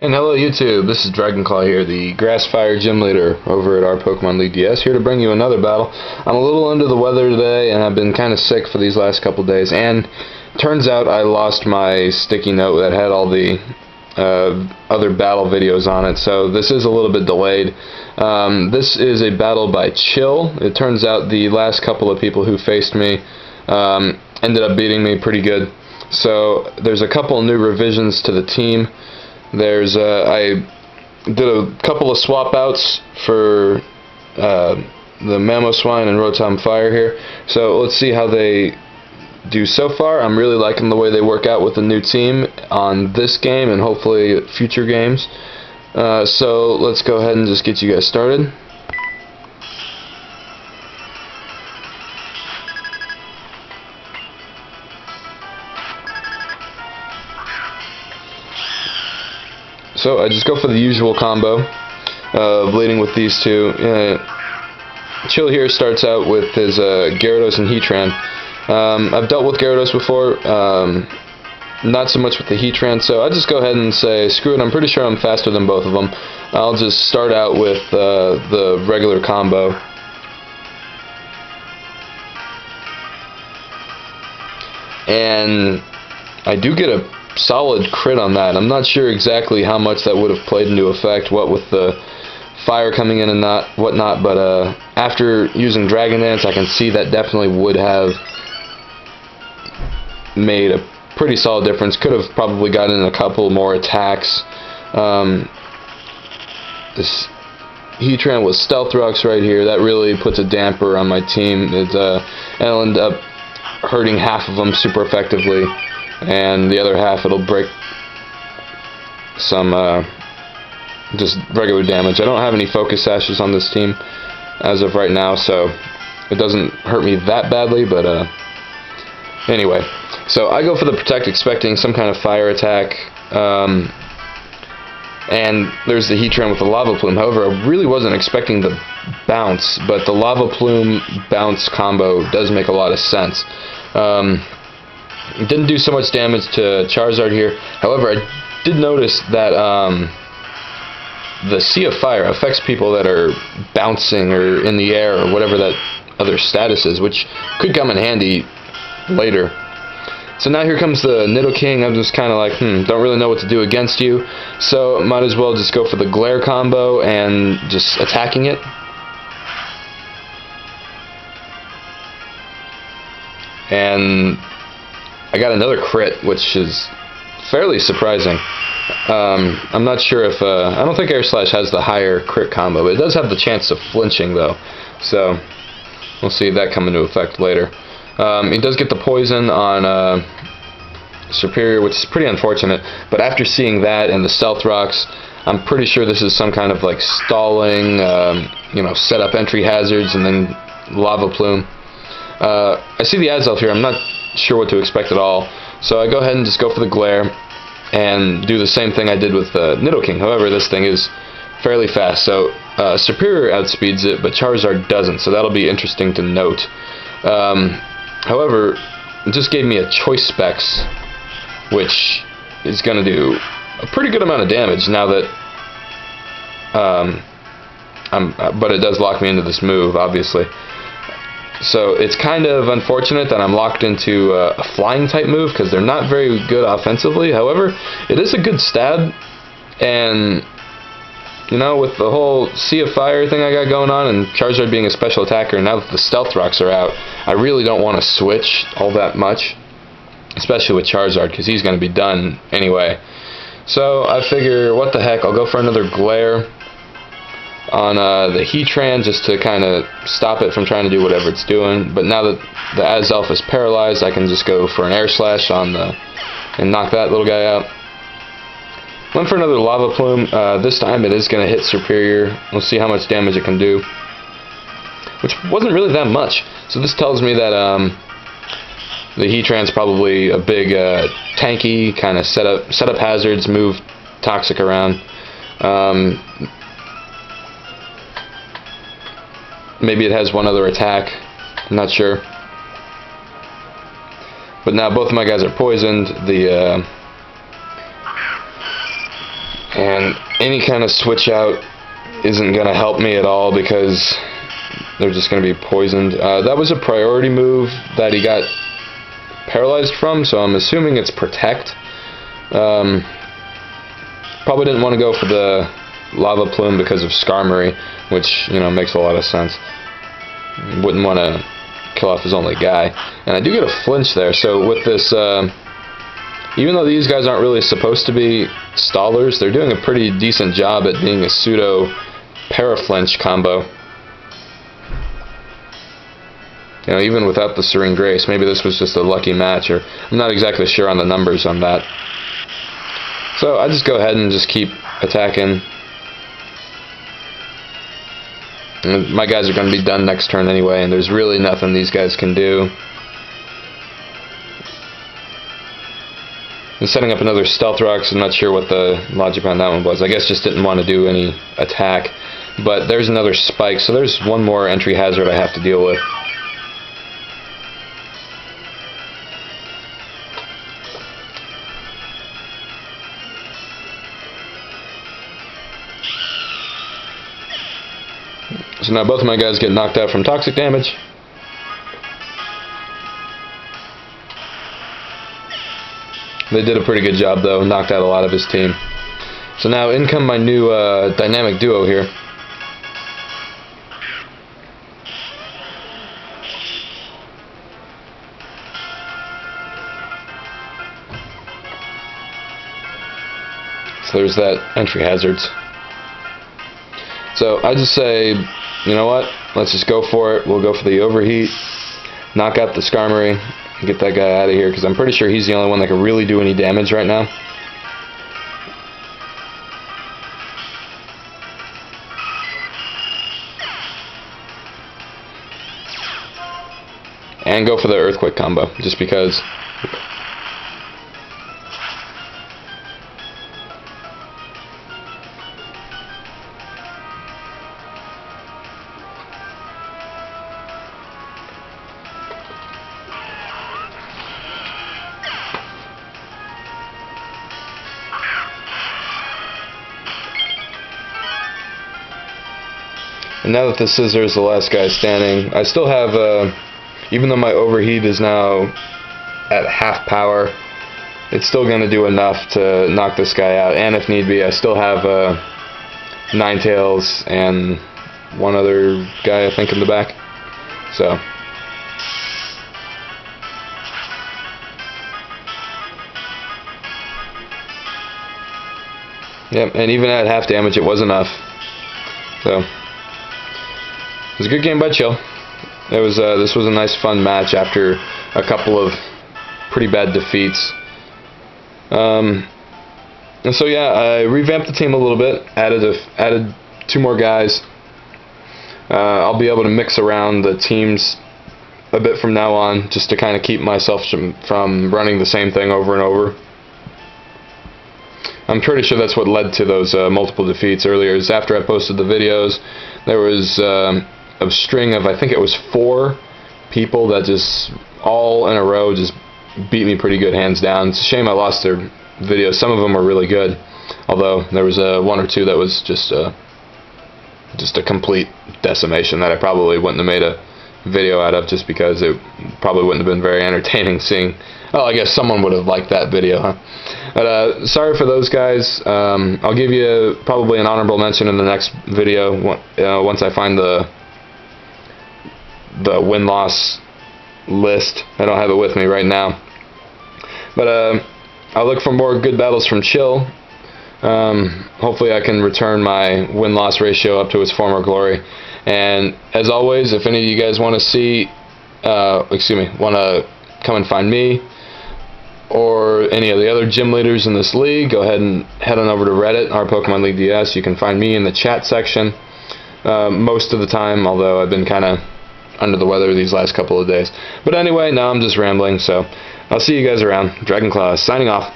And hello YouTube, this is Dragonclaw here, the Grassfire Gym Leader over at rPokemonLeagueDS, here to bring you another battle. I'm a little under the weather today, and I've been kind of sick for these last couple days, and turns out I lost my sticky note that had all the other battle videos on it, so this is a little bit delayed. This is a battle by Chill. It turns out the last couple of people who faced me ended up beating me pretty good. So there's a couple new revisions to the team. There's I did a couple of swap outs for the Mamoswine and Rotom Fire here. So let's see how they do so far. I'm really liking the way they work out with the new team on this game and hopefully future games. So let's go ahead and just get you guys started. So I just go for the usual combo, leading with these two. Chill here starts out with his Gyarados and Heatran. I've dealt with Gyarados before, not so much with the Heatran, so I just go ahead and say, screw it, I'm pretty sure I'm faster than both of them. I'll just start out with the regular combo. And I do get a solid crit on that. I'm not sure exactly how much that would have played into effect, what with the fire coming in and whatnot, but after using Dragon Dance, I can see that definitely would have made a pretty solid difference. Could have probably gotten a couple more attacks. This Heatran with Stealth Rocks right here, that really puts a damper on my team. It'll end up hurting half of them super effectively, and the other half it'll break some just regular damage. I don't have any Focus Sashes on this team as of right now, so it doesn't hurt me that badly, but anyway. So I go for the Protect, expecting some kind of fire attack, and there's the Heatran with the Lava Plume. However, I really wasn't expecting the bounce, but the Lava Plume bounce combo does make a lot of sense. It didn't do so much damage to Charizard here. However, I did notice that the Sea of Fire affects people that are bouncing or in the air or whatever that other status is, which could come in handy later. So now here comes the Nidoking. I'm just kind of like, don't really know what to do against you, so might as well just go for the Glare combo and just attacking it. And I got another crit, which is fairly surprising. I'm not sure if I don't think Air Slash has the higher crit combo, but it does have the chance of flinching though, so we'll see that come into effect later. It does get the poison on Superior, which is pretty unfortunate, but after seeing that and the Stealth Rocks, I'm pretty sure this is some kind of like stalling, set up entry hazards and then Lava Plume. I see the Azelf here. I'm not sure what to expect at all, so I go ahead and just go for the Glare and do the same thing I did with Nidoking. However, this thing is fairly fast, so Superior outspeeds it, but Charizard doesn't, so that'll be interesting to note. However, it just gave me a Choice Specs, which is going to do a pretty good amount of damage now that but it does lock me into this move, obviously. So it's kind of unfortunate that I'm locked into a flying type move because they're not very good offensively. However, it is a good stab, and with the whole Sea of Fire thing I got going on and Charizard being a special attacker, now that the Stealth Rocks are out, I really don't want to switch all that much, especially with Charizard because he's going to be done anyway. So I figure, what the heck, I'll go for another Glare on the Heatran just to kind of stop it from trying to do whatever it's doing. But now that the Azelf is paralyzed, I can just go for an Air Slash on and knock that little guy out. Went for another Lava Plume. This time it is going to hit Superior. We'll see how much damage it can do, which wasn't really that much. So this tells me that the Heatran's probably a big tanky kind of set up hazards, move Toxic around. Maybe it has one other attack, I'm not sure. But now both of my guys are poisoned. The And any kind of switch out isn't going to help me at all because they're just going to be poisoned. That was a priority move that he got paralyzed from, so I'm assuming it's Protect. Probably didn't want to go for the Lava Plume because of Skarmory, which, you know, makes a lot of sense. Wouldn't want to kill off his only guy. And I do get a flinch there, so with this, even though these guys aren't really supposed to be stallers, they're doing a pretty decent job at being a pseudo para-flinch combo. You know, even without the Serene Grace, maybe this was just a lucky match, or I'm not exactly sure on the numbers on that. So I just go ahead and just keep attacking. And my guys are going to be done next turn anyway, and there's really nothing these guys can do. And setting up another Stealth Rock, so I'm not sure what the logic on that one was. I guess just didn't want to do any attack. But there's another Spike, so there's one more entry hazard I have to deal with. So now both of my guys get knocked out from toxic damage. They did a pretty good job though, knocked out a lot of his team. So now in come my new dynamic duo here. So there's that entry hazards. So I just say, you know what, let's just go for it. We'll go for the overheat, knock out the Skarmory, and get that guy out of here, because I'm pretty sure he's the only one that can really do any damage right now. And go for the Earthquake combo, just because. And now that the Scissor is the last guy standing, I still have, even though my overheat is now at half power, it's still going to do enough to knock this guy out. And if need be, I still have Ninetales and one other guy, I think, in the back. So. Yep, and even at half damage, it was enough. So. It was a good game by Chill. It was this was a nice fun match after a couple of pretty bad defeats. And so yeah, I revamped the team a little bit, added 2 more guys. I'll be able to mix around the teams a bit from now on, just to kind of keep myself from running the same thing over and over. I'm pretty sure that's what led to those multiple defeats earlier. Is after I posted the videos, there was a string of, I think it was 4 people that just all in a row just beat me pretty good, hands down. It's a shame I lost their videos. Some of them were really good, although there was 1 or 2 that was just a complete decimation that I probably wouldn't have made a video out of, just because it probably wouldn't have been very entertaining seeing. Oh, I guess someone would have liked that video, huh? But sorry for those guys. I'll give you probably an honorable mention in the next video once I find the win-loss list. I don't have it with me right now. But I'll look for more good battles from Chill. Hopefully I can return my win-loss ratio up to its former glory. And as always, if any of you guys want to see, want to come and find me, or any of the other gym leaders in this league, go ahead and head on over to Reddit, rPokemonLeagueDS. You can find me in the chat section most of the time, although I've been kind of under the weather these last couple of days. But anyway, now I'm just rambling, so I'll see you guys around. Dragonclaw signing off.